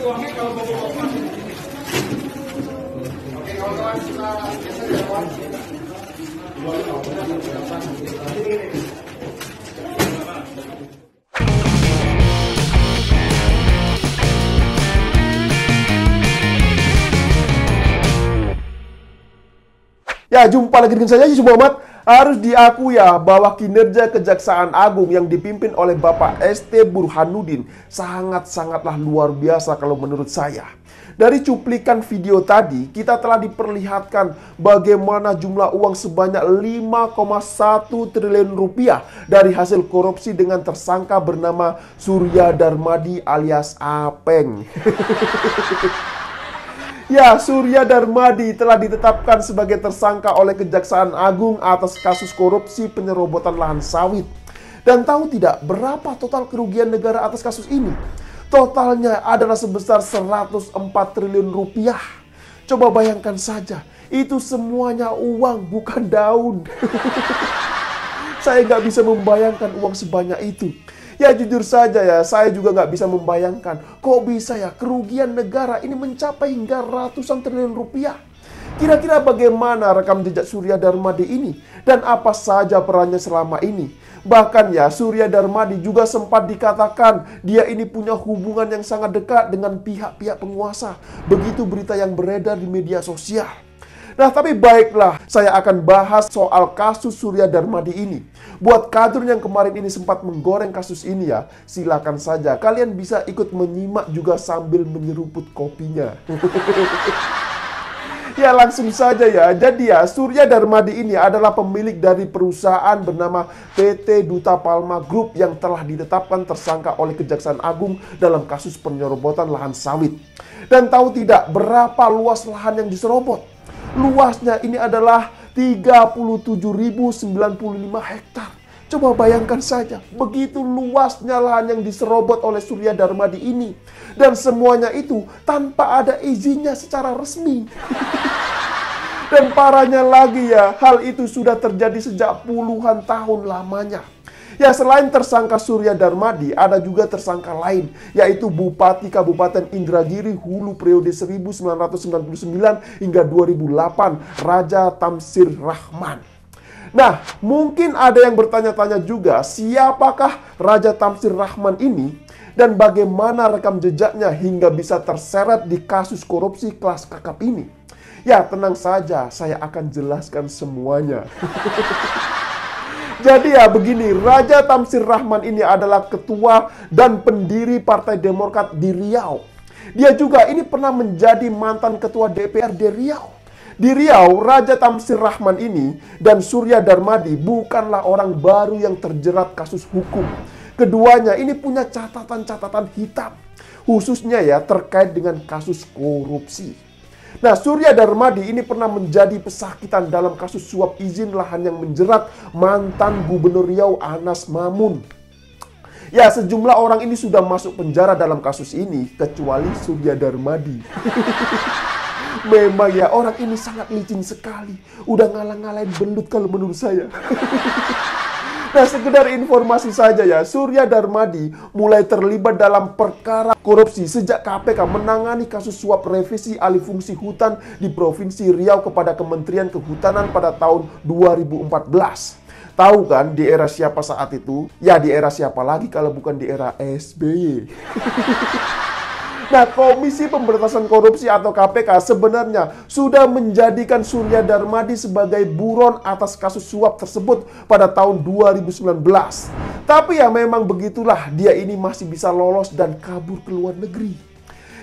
uangnya kalau mau operasi. Oke kawan-kawan, kita geser ya kawan. Ya, jumpa lagi dengan saya, Yusuf Muhammad. Harus diakui ya bahwa kinerja Kejaksaan Agung yang dipimpin oleh Bapak ST Burhanuddin sangat-sangatlah luar biasa kalau menurut saya. Dari cuplikan video tadi, kita telah diperlihatkan bagaimana jumlah uang sebanyak 5,1 triliun rupiah dari hasil korupsi dengan tersangka bernama Surya Darmadi alias Apeng. Ya, Surya Darmadi telah ditetapkan sebagai tersangka oleh Kejaksaan Agung atas kasus korupsi penyerobotan lahan sawit. Dan tahu tidak berapa total kerugian negara atas kasus ini? Totalnya adalah sebesar 104 triliun rupiah. Coba bayangkan saja, itu semuanya uang, bukan daun. Saya nggak bisa membayangkan uang sebanyak itu. Ya jujur saja ya, saya juga nggak bisa membayangkan kok bisa ya kerugian negara ini mencapai hingga ratusan triliun rupiah. Kira-kira bagaimana rekam jejak Surya Darmadi ini dan apa saja perannya selama ini? Bahkan ya Surya Darmadi juga sempat dikatakan dia ini punya hubungan yang sangat dekat dengan pihak-pihak penguasa. Begitu berita yang beredar di media sosial. Nah, tapi baiklah, saya akan bahas soal kasus Surya Darmadi ini. Buat kader yang kemarin ini sempat menggoreng kasus ini ya, silakan saja. Kalian bisa ikut menyimak juga sambil menyeruput kopinya. Ya, langsung saja ya. Jadi ya, Surya Darmadi ini adalah pemilik dari perusahaan bernama PT Duta Palma Group yang telah ditetapkan tersangka oleh Kejaksaan Agung dalam kasus penyerobotan lahan sawit. Dan tahu tidak berapa luas lahan yang diserobot? Luasnya ini adalah 37.095 hektar. Coba bayangkan saja, begitu luasnya lahan yang diserobot oleh Surya Darmadi ini. Dan semuanya itu tanpa ada izinnya secara resmi. Dan parahnya lagi ya, hal itu sudah terjadi sejak puluhan tahun lamanya. Ya, selain tersangka Surya Darmadi, ada juga tersangka lain, yaitu Bupati Kabupaten Indragiri Hulu periode 1999 hingga 2008, Raja Tamsir Rahman. Nah, mungkin ada yang bertanya-tanya juga, siapakah Raja Tamsir Rahman ini? Dan bagaimana rekam jejaknya hingga bisa terseret di kasus korupsi kelas kakap ini? Ya, tenang saja, saya akan jelaskan semuanya. Jadi ya begini, Raja Tamsir Rahman ini adalah ketua dan pendiri Partai Demokrat di Riau. Dia juga ini pernah menjadi mantan ketua DPRD Riau. Di Riau, Raja Tamsir Rahman ini dan Surya Darmadi bukanlah orang baru yang terjerat kasus hukum. Keduanya ini punya catatan-catatan hitam, khususnya ya terkait dengan kasus korupsi. Nah, Surya Darmadi ini pernah menjadi pesakitan dalam kasus suap izin lahan yang menjerat mantan Gubernur Riau Anas Mamun. Ya, sejumlah orang ini sudah masuk penjara dalam kasus ini, kecuali Surya Darmadi. Memang ya, orang ini sangat licin sekali. Udah ngalang-ngalain belut kalau menurut saya. Nah, sekedar informasi saja ya, Surya Darmadi mulai terlibat dalam perkara korupsi sejak KPK menangani kasus suap revisi alih fungsi hutan di Provinsi Riau kepada Kementerian Kehutanan pada tahun 2014. Tahu kan di era siapa saat itu? Ya, di era siapa lagi kalau bukan di era SBY. Nah, Komisi Pemberantasan Korupsi atau KPK sebenarnya sudah menjadikan Surya Darmadi sebagai buron atas kasus suap tersebut pada tahun 2019. Tapi ya memang begitulah, dia ini masih bisa lolos dan kabur ke luar negeri.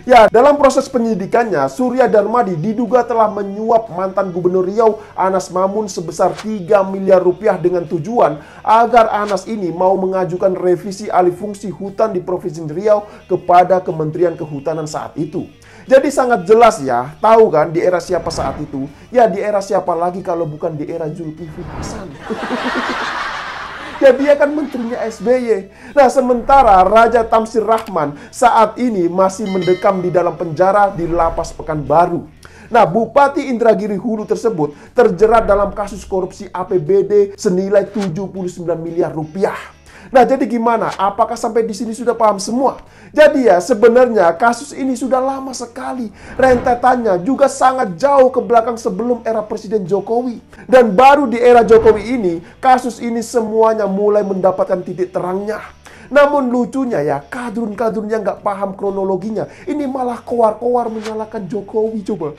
Ya, dalam proses penyidikannya, Surya Darmadi diduga telah menyuap mantan Gubernur Riau Anas Mamun sebesar 3 miliar rupiah dengan tujuan agar Anas ini mau mengajukan revisi alih fungsi hutan di Provinsi Riau kepada Kementerian Kehutanan saat itu. Jadi sangat jelas ya, tahu kan di era siapa saat itu? Ya di era siapa lagi kalau bukan di era Zulkifli Hasan. Ya dia kan menterinya SBY. Nah sementara Raja Tamsir Rahman saat ini masih mendekam di dalam penjara di Lapas Pekanbaru. Nah Bupati Indragiri Hulu tersebut terjerat dalam kasus korupsi APBD senilai 79 miliar rupiah. Nah, jadi gimana? Apakah sampai di sini sudah paham semua? Jadi ya, sebenarnya kasus ini sudah lama sekali. Rentetannya juga sangat jauh ke belakang sebelum era Presiden Jokowi. Dan baru di era Jokowi ini, kasus ini semuanya mulai mendapatkan titik terangnya. Namun lucunya ya, kadrun-kadrun yang nggak paham kronologinya, ini malah kowar-kowar menyalahkan Jokowi, coba.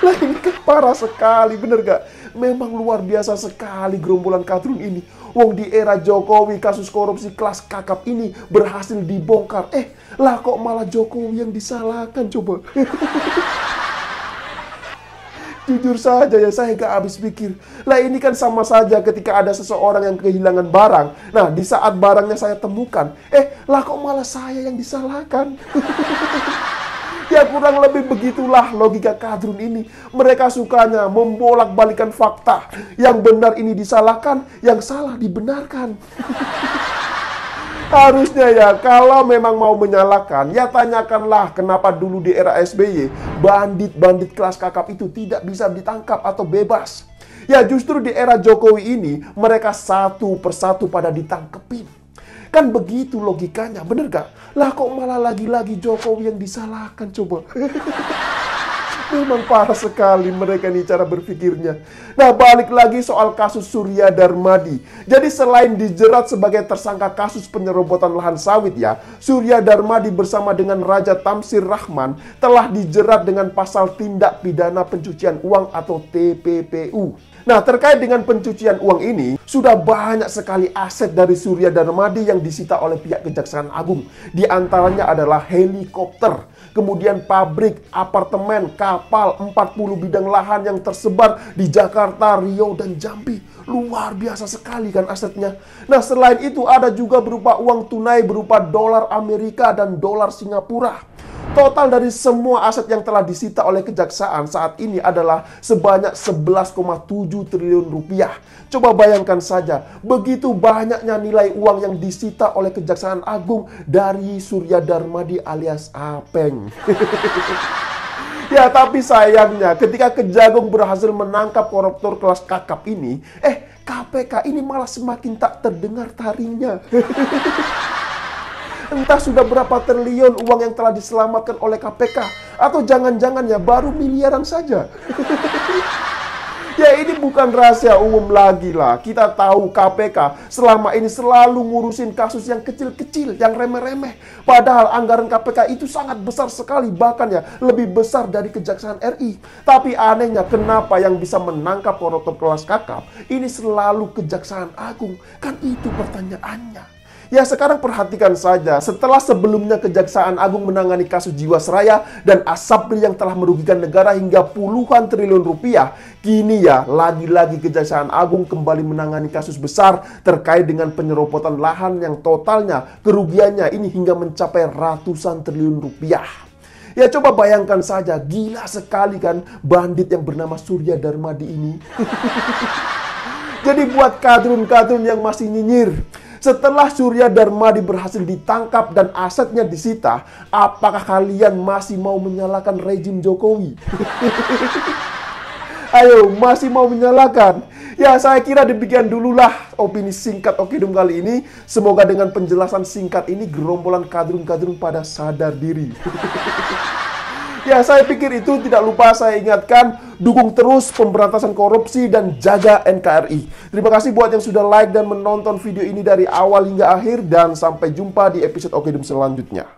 Lah ini kan parah sekali, bener gak? Memang luar biasa sekali gerombolan kadrun ini. Wong di era Jokowi kasus korupsi kelas kakap ini berhasil dibongkar. Lah kok malah Jokowi yang disalahkan, coba. Jujur saja ya, saya gak habis pikir. Lah ini kan sama saja ketika ada seseorang yang kehilangan barang. Nah, di saat barangnya saya temukan, lah kok malah saya yang disalahkan. Ya kurang lebih begitulah logika kadrun ini. Mereka sukanya membolak-balikan fakta. Yang benar ini disalahkan, yang salah dibenarkan. Harusnya ya, kalau memang mau menyalahkan, ya tanyakanlah kenapa dulu di era SBY, bandit-bandit kelas kakap itu tidak bisa ditangkap atau bebas. Ya justru di era Jokowi ini, mereka satu persatu pada ditangkepin. Kan begitu logikanya, bener gak? Lah kok malah lagi-lagi Jokowi yang disalahkan, coba. Memang parah sekali mereka nih cara berpikirnya. Nah, balik lagi soal kasus Surya Darmadi. Jadi selain dijerat sebagai tersangka kasus penyerobotan lahan sawit ya, Surya Darmadi bersama dengan Raja Tamsir Rahman telah dijerat dengan pasal tindak pidana pencucian uang atau TPPU. Nah, terkait dengan pencucian uang ini, sudah banyak sekali aset dari Surya Darmadi yang disita oleh pihak Kejaksaan Agung. Di antaranya adalah helikopter, kemudian pabrik, apartemen, kapal, 40 bidang lahan yang tersebar di Jakarta, Riau, dan Jambi. Luar biasa sekali kan asetnya. Nah, selain itu ada juga berupa uang tunai berupa dolar Amerika dan dolar Singapura. Total dari semua aset yang telah disita oleh kejaksaan saat ini adalah sebanyak 11,7 triliun rupiah. Coba bayangkan saja, begitu banyaknya nilai uang yang disita oleh Kejaksaan Agung dari Surya Darmadi alias Apeng. Ya, tapi sayangnya ketika Kejagung berhasil menangkap koruptor kelas kakap ini, KPK ini malah semakin tak terdengar taringnya. Entah sudah berapa triliun uang yang telah diselamatkan oleh KPK. Atau jangan-jangan ya baru miliaran saja. Ya ini bukan rahasia umum lagi lah. Kita tahu KPK selama ini selalu ngurusin kasus yang kecil-kecil, yang remeh-remeh. Padahal anggaran KPK itu sangat besar sekali. Bahkan ya lebih besar dari Kejaksaan RI. Tapi anehnya kenapa yang bisa menangkap koruptor kelas kakap ini selalu Kejaksaan Agung? Kan itu pertanyaannya. Ya sekarang perhatikan saja, setelah sebelumnya Kejaksaan Agung menangani kasus Jiwasraya dan Asabri yang telah merugikan negara hingga puluhan triliun rupiah, kini ya lagi-lagi Kejaksaan Agung kembali menangani kasus besar terkait dengan penyerobotan lahan yang totalnya kerugiannya ini hingga mencapai ratusan triliun rupiah. Ya coba bayangkan saja, gila sekali kan bandit yang bernama Surya Darmadi ini. Jadi buat kadrun-kadrun yang masih nyinyir, setelah Surya Darmadi berhasil ditangkap dan asetnya disita, apakah kalian masih mau menyalahkan rezim Jokowi? Ayo, masih mau menyalahkan? Ya, saya kira demikian dululah opini singkat Okidum kali ini. Semoga dengan penjelasan singkat ini gerombolan kadrun-kadrun pada sadar diri. Ya, saya pikir itu tidak lupa saya ingatkan, dukung terus pemberantasan korupsi dan jaga NKRI. Terima kasih buat yang sudah like dan menonton video ini dari awal hingga akhir, dan sampai jumpa di episode Okidum selanjutnya.